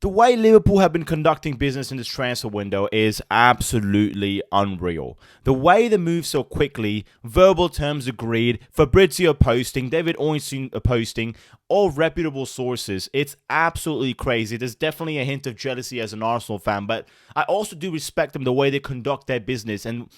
The way Liverpool have been conducting business in this transfer window is absolutely unreal. The way they move so quickly, verbal terms agreed, Fabrizio posting, David Ornstein posting, all reputable sources. It's absolutely crazy. There's definitely a hint of jealousy as an Arsenal fan, but I also do respect them the way they conduct their business and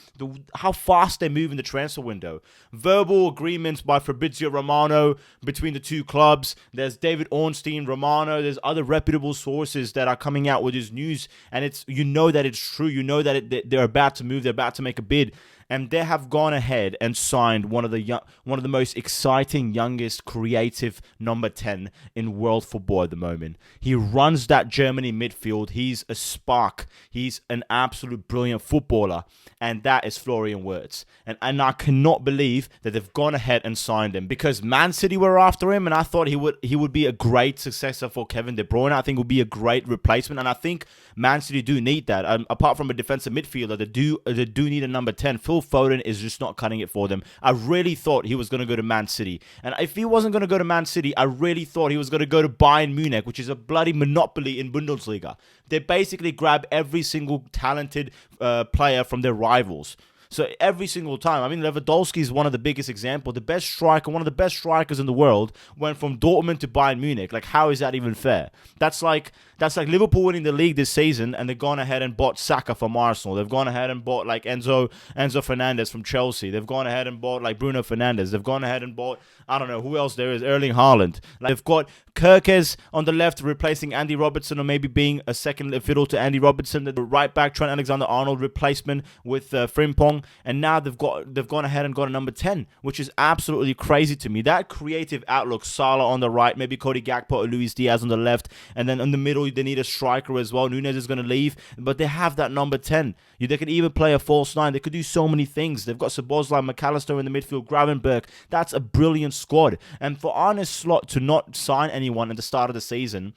how fast they move in the transfer window. Verbal agreements by Fabrizio Romano between the two clubs. There's David Ornstein, Romano. There's other reputable sources that are coming out with this news, and it's that it's true. You know that they're about to move. They're about to make a bid. And they have gone ahead and signed one of the most exciting, youngest, creative number 10 in world football at the moment. He runs that Germany midfield. He's a spark. He's an absolute brilliant footballer. And that is Florian Wirtz. And I cannot believe that they've gone ahead and signed him, because Man City were after him, and I thought he would be a great successor for Kevin De Bruyne. I think would be a great replacement, and I think Man City do need that. Apart from a defensive midfielder, they do need a number 10. Phil Foden is just not cutting it for them. I really thought he was going to go to Man City. And if he wasn't going to go to Man City, I really thought he was going to go to Bayern Munich, which is a bloody monopoly in Bundesliga. They basically grab every single talented player from their rivals. So every single time, I mean, Lewandowski is one of the biggest examples. The best striker, one of the best strikers in the world, went from Dortmund to Bayern Munich. Like, how is that even fair? That's like Liverpool winning the league this season, and they've gone ahead and bought Saka from Arsenal. They've gone ahead and bought like Enzo Fernandez from Chelsea. They've gone ahead and bought like Bruno Fernandes. They've gone ahead and bought, I don't know who else there is, Erling Haaland. Like, they've got Kirkes on the left replacing Andy Robertson, or maybe being a second fiddle to Andy Robertson. The right back Trent Alexander-Arnold replacement with Frimpong. And now they've gone ahead and got a number 10, which is absolutely crazy to me. That creative outlook, Salah on the right, maybe Cody Gakpo or Luis Diaz on the left, and then in the middle they need a striker as well. Nunez is going to leave, but they have that number 10. They could even play a false 9. They could do so many things. They've got Szoboszlai, McAllister in the midfield, Gravenberch. That's a brilliant squad. And for Arne Slot to not sign anyone at the start of the season,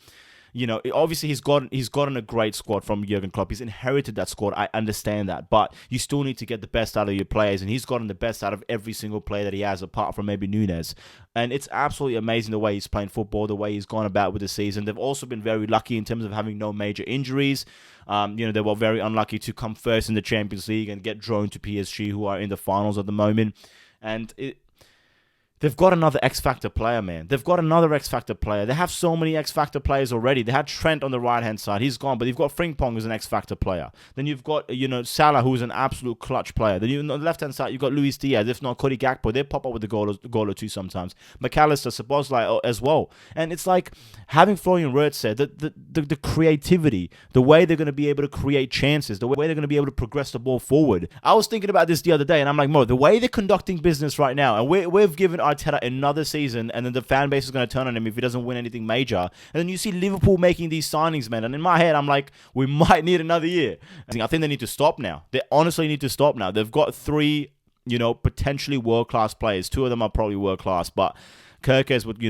obviously he's gotten a great squad from Jurgen Klopp. He's inherited that squad. I understand that, but you still need to get the best out of your players, and he's gotten the best out of every single player that he has, apart from maybe Nunez. And it's absolutely amazing the way he's playing football, the way he's gone about with the season. They've also been very lucky in terms of having no major injuries. They were very unlucky to come first in the Champions League and get drawn to PSG, who are in the finals at the moment. And they've got another X-Factor player, man. They've got another X-Factor player. They have so many X-Factor players already. They had Trent on the right-hand side. He's gone, but you've got Frimpong, who's an X-Factor player. Then you've got, Salah, who's an absolute clutch player. Then on the left-hand side, you've got Luis Diaz. If not, Cody Gakpo. They pop up with a goal or two sometimes. McAllister, Szoboszlai as well. And it's like having Florian Wirtz said, the creativity, the way they're going to be able to create chances, the way they're going to be able to progress the ball forward. I was thinking about this the other day, and I'm like, Mo, the way they're conducting business right now, and we've given Arteta another season, and then the fan base is going to turn on him if he doesn't win anything major. And then you see Liverpool making these signings, man. And in my head, I'm like, we might need another year. I think they need to stop now. They honestly need to stop now. They've got three, potentially world-class players. Two of them are probably world-class, but Kirkes would,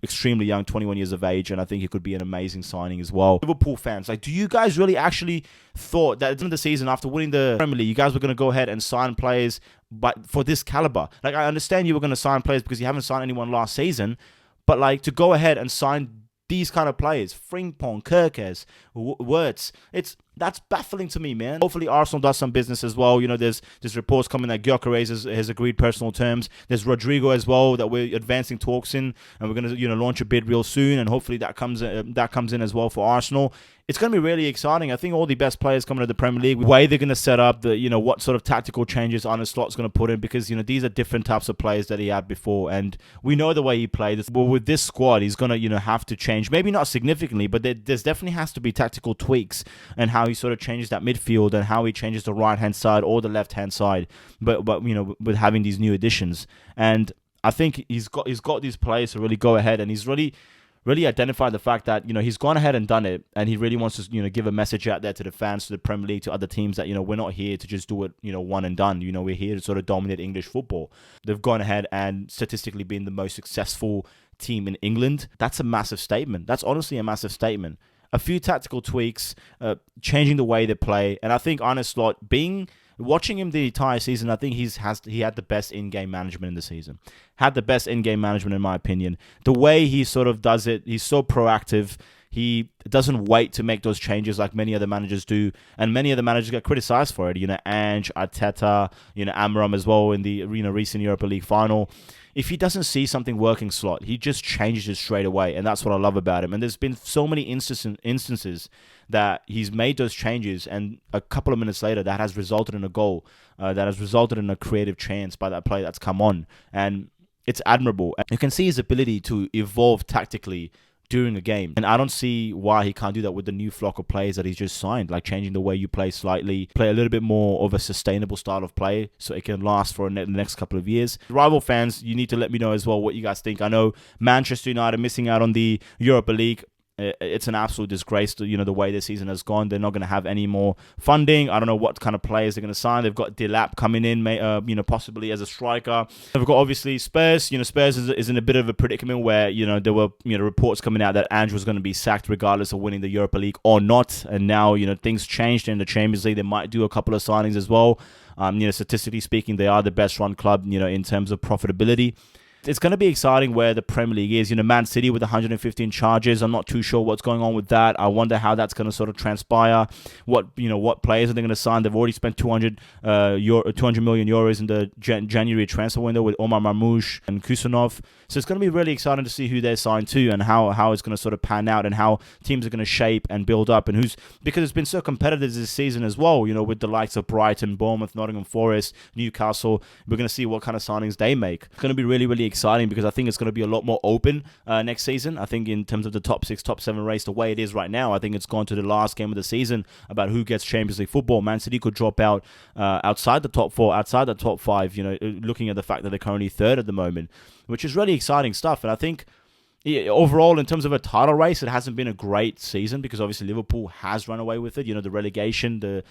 extremely young, 21 years of age, and I think he could be an amazing signing as well. Liverpool fans, do you guys really actually thought that at the end of the season, after winning the Premier League, you guys were going to go ahead and sign players but for this caliber? I understand you were going to sign players because you haven't signed anyone last season, but to go ahead and sign these kind of players, Frimpong, Kirkes, Wirtz, that's baffling to me, man. Hopefully Arsenal does some business as well. There's reports coming that Gyökeres has agreed personal terms. There's Rodrigo as well that we're advancing talks in, and we're going to launch a bid real soon, and hopefully that comes in as well for Arsenal. It's going to be really exciting. I think all the best players coming to the Premier League, the way they're going to set up, what sort of tactical changes Arne Slot's going to put in, because, these are different types of players that he had before, and we know the way he played. But with this squad, he's going to, have to change. Maybe not significantly, but there's definitely has to be tactical tweaks and how he sort of changes that midfield and how he changes the right-hand side or the left-hand side, but with having these new additions. And I think he's got these players to really go ahead, and he's really identified the fact that, he's gone ahead and done it, and he really wants to, give a message out there to the fans, to the Premier League, to other teams that, we're not here to just do it, one and done. We're here to sort of dominate English football. They've gone ahead and statistically been the most successful team in England. That's a massive statement. That's honestly a massive statement. A few tactical tweaks, changing the way they play, and I think Arne Slot, watching him the entire season, I think he had the best in-game management in the season. Had the best in-game management, in my opinion. The way he sort of does it, he's so proactive. He doesn't wait to make those changes like many other managers do, and many other managers get criticized for it. Ange, Arteta, Amram as well in the recent Europa League final. If he doesn't see something working, Slot, he just changes it straight away, and that's what I love about him. And there's been so many instances that he's made those changes, and a couple of minutes later, that has resulted in a goal, that has resulted in a creative chance by that player that's come on, and it's admirable. And you can see his ability to evolve tactically during a game. And I don't see why he can't do that with the new flock of players that he's just signed, like changing the way you play slightly, play a little bit more of a sustainable style of play so it can last for the next couple of years. Rival fans, you need to let me know as well what you guys think. I know Manchester United missing out on the Europa League. It's an absolute disgrace to, the way this season has gone. They're not going to have any more funding. I don't know what kind of players they're going to sign. They've got Delap coming in, possibly as a striker. They've got obviously Spurs. Spurs is in a bit of a predicament where, there were, reports coming out that Ange was going to be sacked regardless of winning the Europa League or not. And now, things changed in the Champions League. They might do a couple of signings as well. Statistically speaking, they are the best run club, in terms of profitability. It's going to be exciting where the Premier League is. Man City with 115 charges. I'm not too sure what's going on with that. I wonder how that's going to sort of transpire. What players are they going to sign? They've already spent 200 million euros in the January transfer window with Omar Marmoush and Kusanov. So it's going to be really exciting to see who they're signed to and how it's going to sort of pan out and how teams are going to shape and build up and because it's been so competitive this season as well. With the likes of Brighton, Bournemouth, Nottingham Forest, Newcastle. We're going to see what kind of signings they make. It's going to be really, really exciting because I think it's going to be a lot more open next season. I think in terms of the top 6, top 7 race, the way it is right now, I think it's gone to the last game of the season about who gets Champions League football. Man City could drop out outside the top 4, outside the top 5, looking at the fact that they're currently 3rd at the moment, which is really exciting stuff. And I think overall, in terms of a title race, it hasn't been a great season because obviously Liverpool has run away with it. The relegation,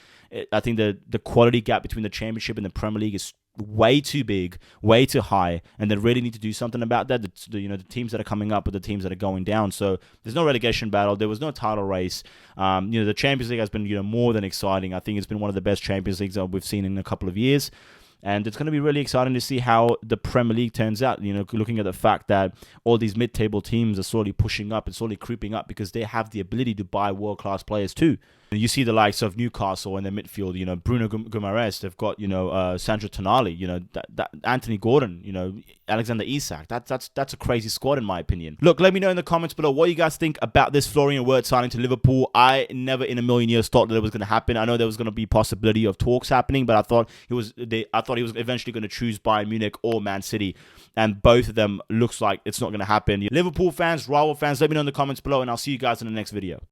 I think the quality gap between the Championship and the Premier League is way too big, way too high, and they really need to do something about that. The teams that are coming up are the teams that are going down. So there's no relegation battle. There was no title race. The Champions League has been more than exciting. I think it's been one of the best Champions Leagues that we've seen in a couple of years. And it's going to be really exciting to see how the Premier League turns out, looking at the fact that all these mid-table teams are slowly pushing up and slowly creeping up because they have the ability to buy world-class players too. You see the likes of Newcastle in their midfield, Bruno Guimaraes, they've got, Sandro Tonali, that Anthony Gordon, Alexander Isak. That's a crazy squad in my opinion. Look, let me know in the comments below what you guys think about this Florian Wirtz signing to Liverpool. I never in a million years thought that it was going to happen. I know there was going to be possibility of talks happening, but I thought he was eventually going to choose Bayern Munich or Man City, and both of them looks like it's not going to happen. Liverpool fans, rival fans, let me know in the comments below, and I'll see you guys in the next video.